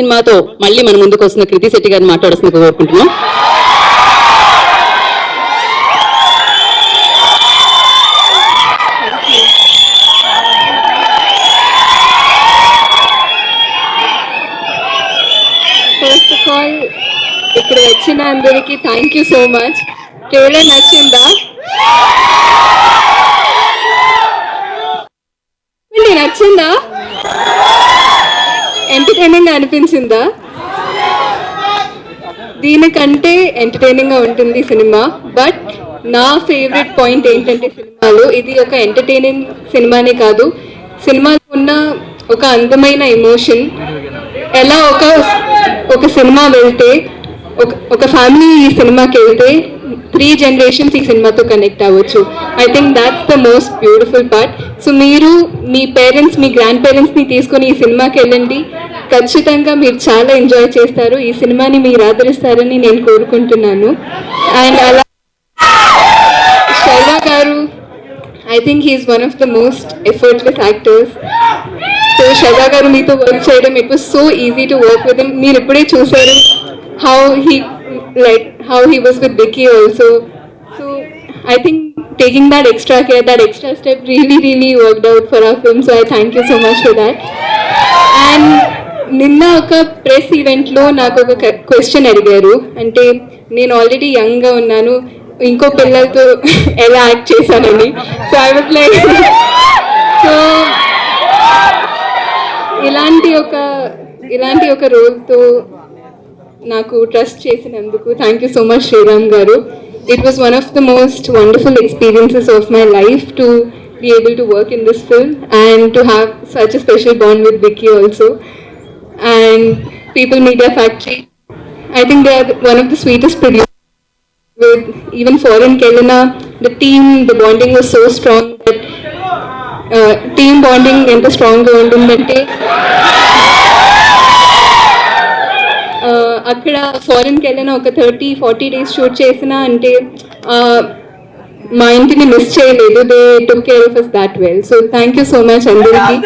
సినిమాతో మళ్ళీ మన ముందుకు వస్తున్న కృతి శెట్టి గారిని మాట్లాడుతున్న కోరుకుంటున్నాం. ఫస్ట్ ఆఫ్ ఆల్ ఇక్కడ వచ్చిన అందరికీ thank you so much. Trailer నచ్చిందా? నచ్చిందా? ఎంటర్టైనింగ్ అనిపించిందా? దీనికంటే ఎంటర్టైనింగ్ గా ఉంటుంది సినిమా. బట్ నా ఫేవరెట్ పాయింట్ ఏంటంటే సినిమాలో ఇది ఒక ఎంటర్టైనింగ్ సినిమానే కాదు, సినిమాలో ఉన్న ఒక అందమైన ఎమోషన్. ఎలా ఒక సినిమా వెళ్తే ఒక ఫ్యామిలీ ఈ సినిమాకి వెళ్తే 3 generations ఈ సినిమాతో కనెక్ట్ అవ్వచ్చు. I think that's the most beautiful part. So మీరు మీ పేరెంట్స్, మీ గ్రాండ్ పేరెంట్స్ని తీసుకొని ఈ సినిమాకి వెళ్ళండి. ఖచ్చితంగా మీరు చాలా ఎంజాయ్ చేస్తారు. ఈ సినిమాని మీరు ఆదరిస్తారని నేను కోరుకుంటున్నాను. అండ్ అలా Sharwa garu, I think he's one of the most effortless actors. So Sharwa garu మీతో వర్క్ చేయడం, it was so easy to work with him. మీరు ఇప్పుడే చూసారు how he was with Vicky also. So I think taking that extra care, that extra step really worked out for our film. So I thank you so much for that. And నిన్న ఒక press ఈవెంట్లో నాకు ఒక question అడిగారు. అంటే నేను already యంగ్గా ఉన్నాను, ఇంకో పిల్లలతో ఎలా యాక్ట్ చేశానని. So I was like, so ఇలాంటి ఒక రోల్తో నాకు ట్రస్ట్ చేసినందుకు thank you so much Sriram garu. It was one of the most wonderful experiences of my life to be able to work in this film and to have such a special bond with Vicky also. And People Media Factory, I think they are one of the sweetest producers. With even foreign Kelena, the team, the bonding was so strong that team bonding enta strong ga undundante అక్కడ ఫారెన్కి వెళ్ళిన ఒక 30-40 days shoot చేసిన అంటే మా ఇంటిని miss చేయలేదు. They took care of us that well. So thank you so much అందరికీ.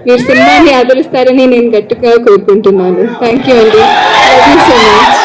మీరు సినిమాని ఆదరిస్తారని నేను గట్టిగా కోరుకుంటున్నాను. థ్యాంక్ యూ అండి. Love you so much.